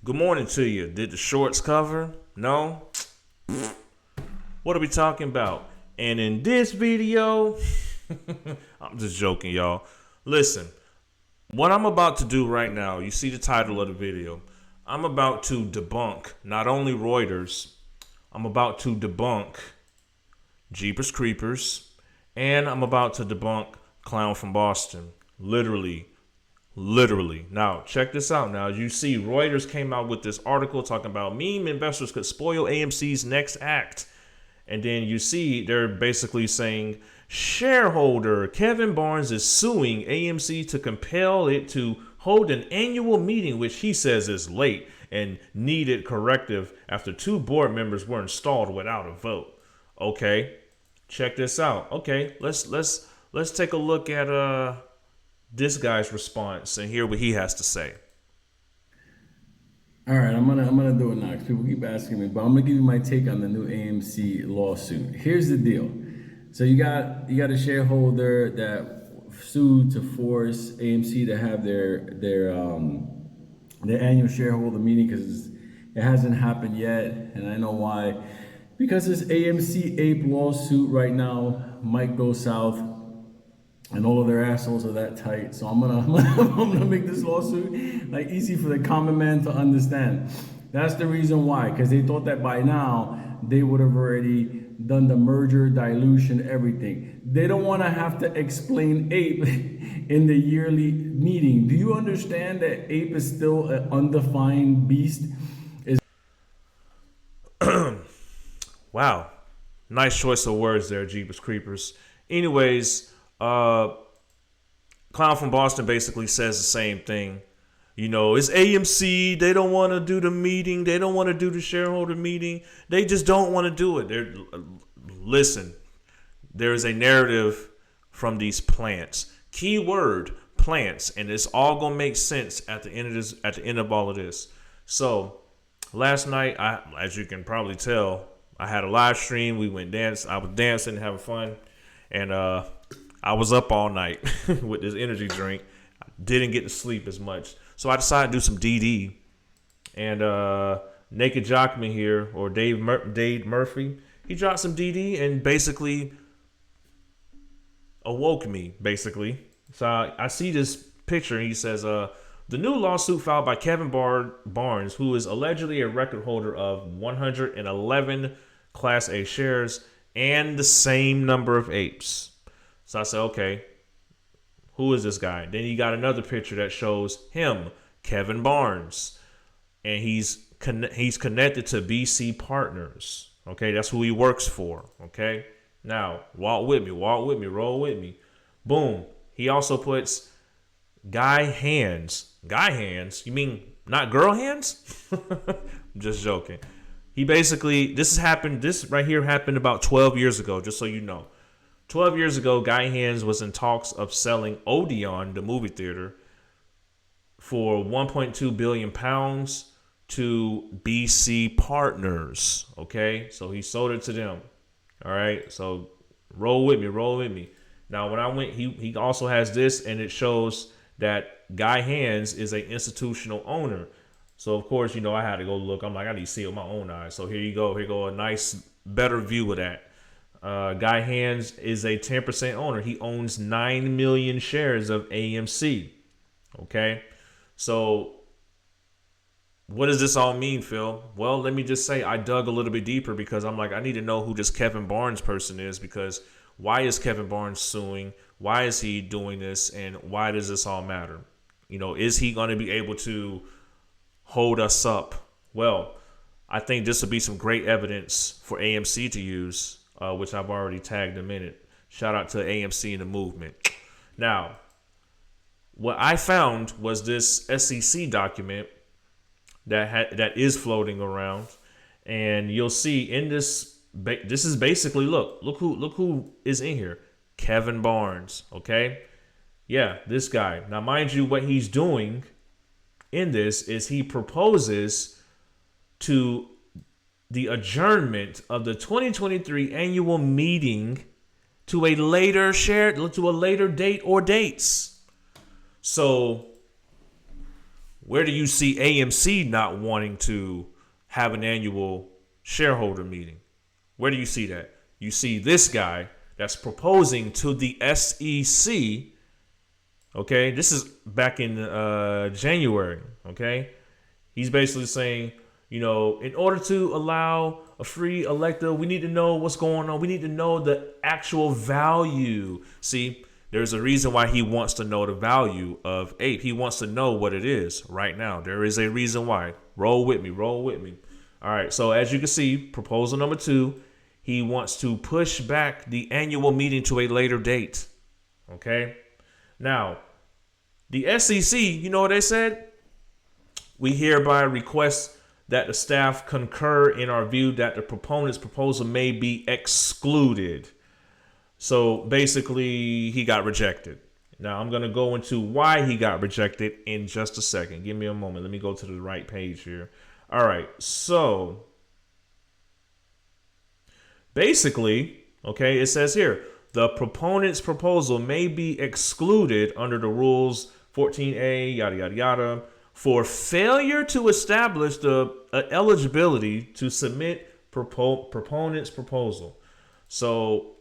Good morning to you. Did the shorts cover? No? What are we talking about? And in this video, I'm just joking, y'all. Listen, what I'm about to do right now, you see the title of the video. I'm about to debunk not only Reuters, I'm about to debunk Jeepers Creepers, and I'm about to debunk Clown from Boston. Literally. Now, check this out. Now, as you see, Reuters came out with this article talking about meme investors could spoil AMC's next act. And then you see they're basically saying shareholder Kevin Barnes is suing AMC to compel it to hold an annual meeting, which he says is late and needed corrective after two board members were installed without a vote. Okay, check this out. Okay, let's take a look at this guy's response and hear what he has to say. All right, I'm gonna do it now because people keep asking me, but I'm gonna give you my take on the new AMC lawsuit. Here's the deal. So you got a shareholder that sued to force AMC to have their annual shareholder meeting because it hasn't happened yet, and I know why. Because this AMC APE lawsuit right now might go south, and all of their assholes are that tight. So I'm gonna make this lawsuit like easy for the common man to understand. That's the reason why, because they thought that by now they would have already done the merger, dilution, everything. They don't want to have to explain APE in the yearly meeting. Do you understand that APE is still an undefined beast? Wow, nice choice of words there, Jeepers Creepers. Anyways, Clown from Boston basically says the same thing. You know, it's AMC. They don't want to do the meeting. They don't want to do the shareholder meeting. They just don't want to do it. Listen, there is a narrative from these plants. Keyword plants, and it's all gonna make sense at the end of this. At the end of all of this. So, last night, as you can probably tell, I had a live stream. We went dance. I was dancing, having fun, and I was up all night with this energy drink. I didn't get to sleep as much. So I decided to do some DD. And Naked Jockman here, or Dave Murphy, he dropped some DD and basically awoke me, basically. So I see this picture and he says, the new lawsuit filed by Kevin Barnes, who is allegedly a record holder of 111 Class A shares and the same number of apes. So I said, okay, who is this guy? Then you got another picture that shows him, Kevin Barnes, and he's connected to BC Partners. Okay, that's who he works for. Okay, now walk with me, roll with me. Boom. He also puts guy hands. Guy hands? You mean not girl hands? I'm just joking. He basically, this right here happened about 12 years ago, just so you know. 12 years ago, Guy Hands was in talks of selling Odeon, the movie theater, for 1.2 billion pounds to BC Partners. Okay, so he sold it to them. All right, so roll with me. Now, when I went, he also has this, and it shows that Guy Hands is an institutional owner. So of course, you know, I had to go look. I'm like, I need to see it with my own eyes. So here you go. Here you go, a nice, better view of that. Guy Hands is a 10% owner. He owns 9 million shares of AMC. Okay, so what does this all mean, Phil? Well, let me just say I dug a little bit deeper because I'm like, I need to know who this Kevin Barnes person is, because why is Kevin Barnes suing? Why is he doing this? And why does this all matter? You know, is he going to be able to hold us up? Well, I think this will be some great evidence for AMC to use, which I've already tagged them in it. Shout out to AMC and the movement. Now, what I found was this SEC document that is floating around, and you'll see in this. This is basically look who is in here. Kevin Barnes. Okay, yeah, this guy. Now, mind you, what he's doing in this is he proposes to the adjournment of the 2023 annual meeting to a later date or dates. So where do you see AMC not wanting to have an annual shareholder meeting? Where do you see that? You see this guy that's proposing to the SEC. Okay, this is back in January. Okay, he's basically saying, in order to allow a free elector, we need to know what's going on. We need to know the actual value. See, there's a reason why he wants to know the value of APE. He wants to know what it is right now. There is a reason why. Roll with me. Roll with me. All right. So as you can see, proposal number 2, he wants to push back the annual meeting to a later date. Okay. Now, the SEC, you know what they said? We hereby request that the staff concur in our view that the proponent's proposal may be excluded. So basically, he got rejected. Now, I'm going to go into why he got rejected in just a second. Give me a moment. Let me go to the right page here. All right. So basically, okay, it says here, the proponent's proposal may be excluded under the rules 14A, yada, yada, yada, for failure to establish the eligibility to submit proponent's proposal. So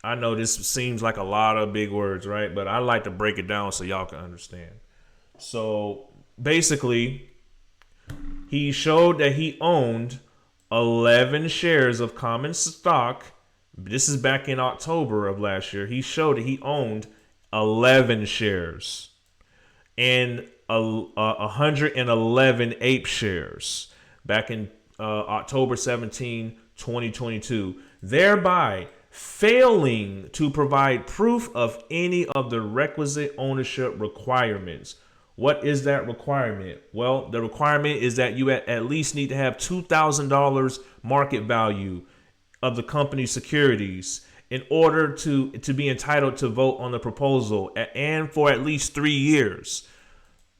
I know this seems like a lot of big words, right? But I like to break it down so y'all can understand. So basically, he showed that he owned 11 shares of common stock. This is back in October of last year. He showed that he owned 11 shares and 111 APE shares back in October 17, 2022, thereby failing to provide proof of any of the requisite ownership requirements. What is that requirement? Well, the requirement is that you at least need to have $2,000 market value of the company's securities in order to be entitled to vote on the proposal and for at least 3 years.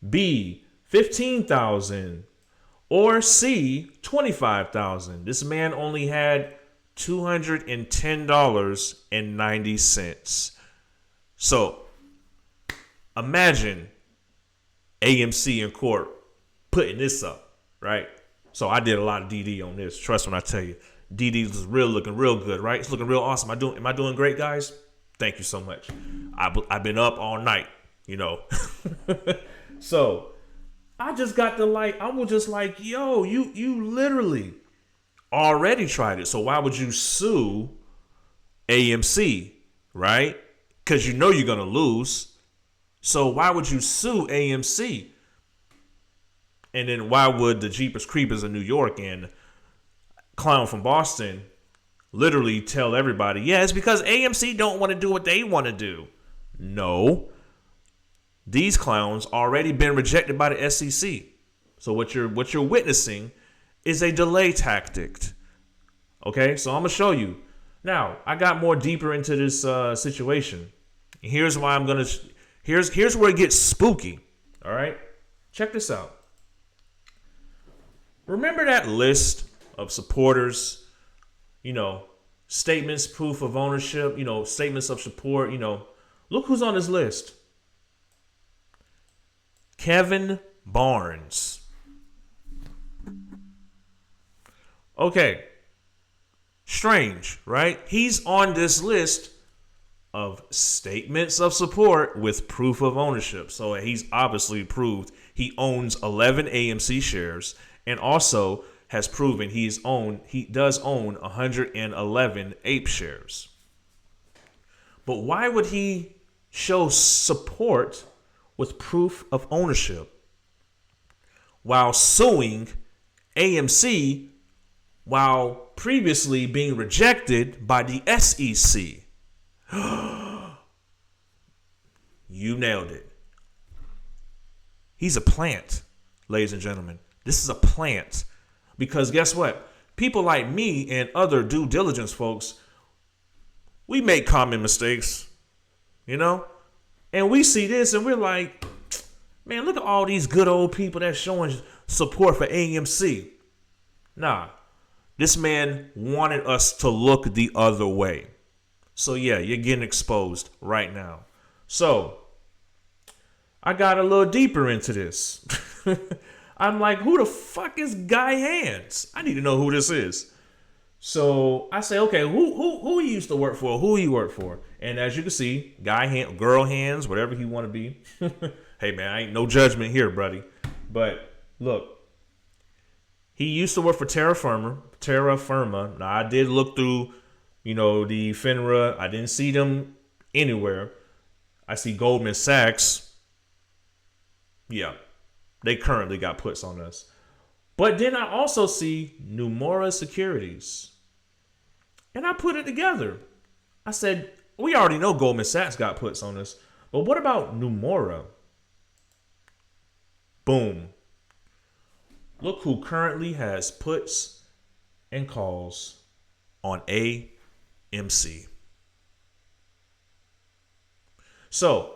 B, 15,000, or C, 25,000. This man only had $210.90. So imagine AMC in court putting this up, right? So I did a lot of DD on this. Trust when I tell you, DD is looking real good, right? It's looking real awesome. Am I doing great, guys? Thank you so much. I've been up all night, So I just got the light. I was just like, yo, you literally already tried it. So why would you sue AMC, right? Because you know you're going to lose. So why would you sue AMC? And then why would the Jeepers Creepers of New York and Clown from Boston literally tell everybody, yeah, it's because AMC don't want to do what they want to do? No. These clowns already been rejected by the SEC. So what you're witnessing is a delay tactic. Okay, so I'm gonna show you. Now I got more deeper into this situation. Here's why I'm gonna. Here's where it gets spooky. All right, check this out. Remember that list of supporters? Statements, proof of ownership. Statements of support. Look who's on this list. Kevin Barnes. Okay. Strange, right? He's on this list of statements of support with proof of ownership. So he's obviously proved he owns 11 AMC shares and also has proven he does own 111 APE shares. But why would he show support with proof of ownership while suing AMC while previously being rejected by the SEC? You nailed it. He's a plant, ladies and gentlemen. This is a plant. Because guess what? People like me and other due diligence folks, we make common mistakes, And we see this and we're like, man, look at all these good old people that's showing support for AMC. Nah, this man wanted us to look the other way. So yeah, you're getting exposed right now. So I got a little deeper into this. I'm like, who the fuck is Guy Hands? I need to know who this is. So I say, okay, who he used to work for? Who he worked for? And as you can see, Guy Hand, girl hands, whatever he want to be. Hey man, I ain't no judgment here, buddy. But look, he used to work for Terra Firma. Now I did look through, the FINRA. I didn't see them anywhere. I see Goldman Sachs. Yeah, they currently got puts on us. But then I also see Nomura Securities. And I put it together. I said, we already know Goldman Sachs got puts on us. But what about Nomura? Boom. Look who currently has puts and calls on AMC. So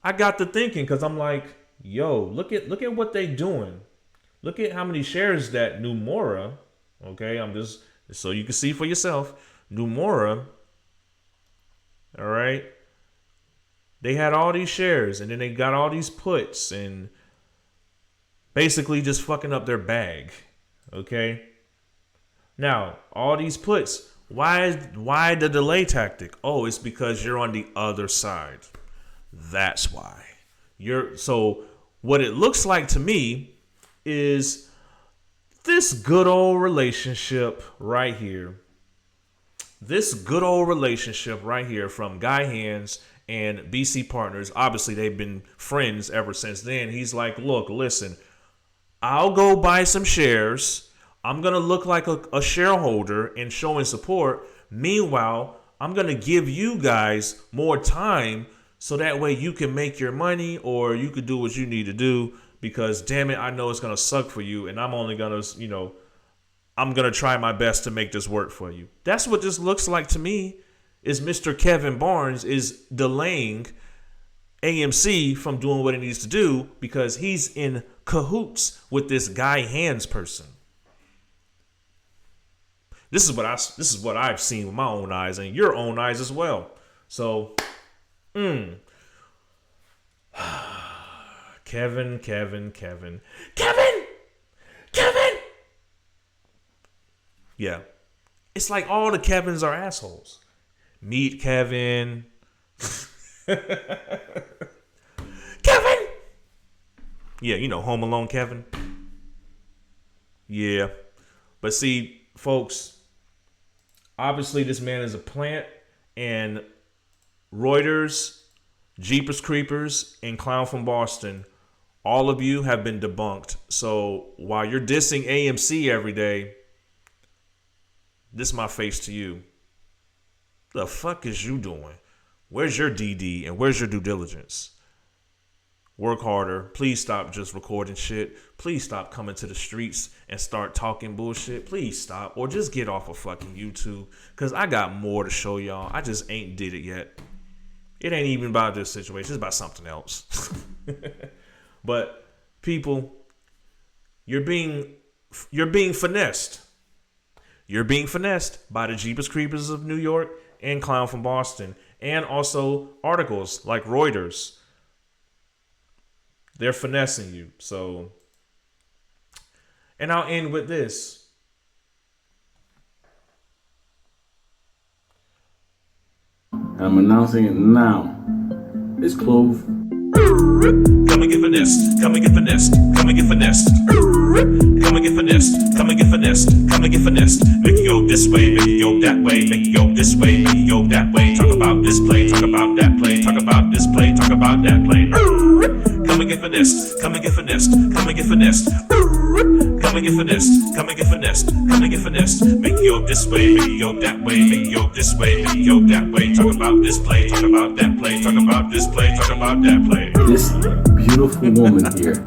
I got to thinking because I'm like, yo, look at what they doing. Look at how many shares that Nomura, okay, I'm just, so you can see for yourself, Nomura, all right, they had all these shares and then they got all these puts and basically just fucking up their bag, okay? Now, all these puts, why the delay tactic? Oh, it's because you're on the other side. That's why. So what it looks like to me is this good old relationship right here. This good old relationship right here from Guy Hands and BC Partners. Obviously, they've been friends ever since then. He's like, look, listen, I'll go buy some shares. I'm going to look like a shareholder and showing support. Meanwhile, I'm going to give you guys more time so that way you can make your money or you could do what you need to do. Because damn it, I know it's going to suck for you. And I'm only going to, I'm going to try my best to make this work for you. That's what this looks like to me, is Mr. Kevin Barnes is delaying AMC from doing what it needs to do because he's in cahoots with this Guy Hands person. This is what I've seen with my own eyes and your own eyes as well. So, Kevin. Yeah. It's like all the Kevins are assholes. Meet Kevin. Kevin! Yeah, Home Alone Kevin. Yeah. But see, folks, obviously this man is a plant, and Reuters, Jeepers Creepers, and Clown from Boston, all of you have been debunked. So while you're dissing AMC every day, this is my face to you. The fuck is you doing? Where's your DD and where's your due diligence? Work harder. Please stop just recording shit. Please stop coming to the streets and start talking bullshit. Please stop. Or just get off of fucking YouTube. Because I got more to show y'all. I just ain't did it yet. It ain't even about this situation. It's about something else. But people, you're being finessed. You're being finessed by the Jeepers Creepers of New York and Clown from Boston. And also articles like Reuters. They're finessing you. So, and I'll end with this. I'm announcing it now. It's Clove. Come and get finessed. Come and get finessed. Come and get finessed. Come and get finessed. Come and get finessed. Come and get finessed. Make it go this way. Make it go that way. Make it go this way. Make it go that way. Talk about this play. Talk about that play. Talk about this play. Talk about that play. Come and get finessed. Come and get finessed. Come and get finessed. Come and get finessed. Come and get finessed. Come and get finessed. Make it go this way. Make it go that way. Make it go this way. Make it go that way. Talk about this play. Talk about that play. Talk about this play. Talk about that play. This beautiful woman here is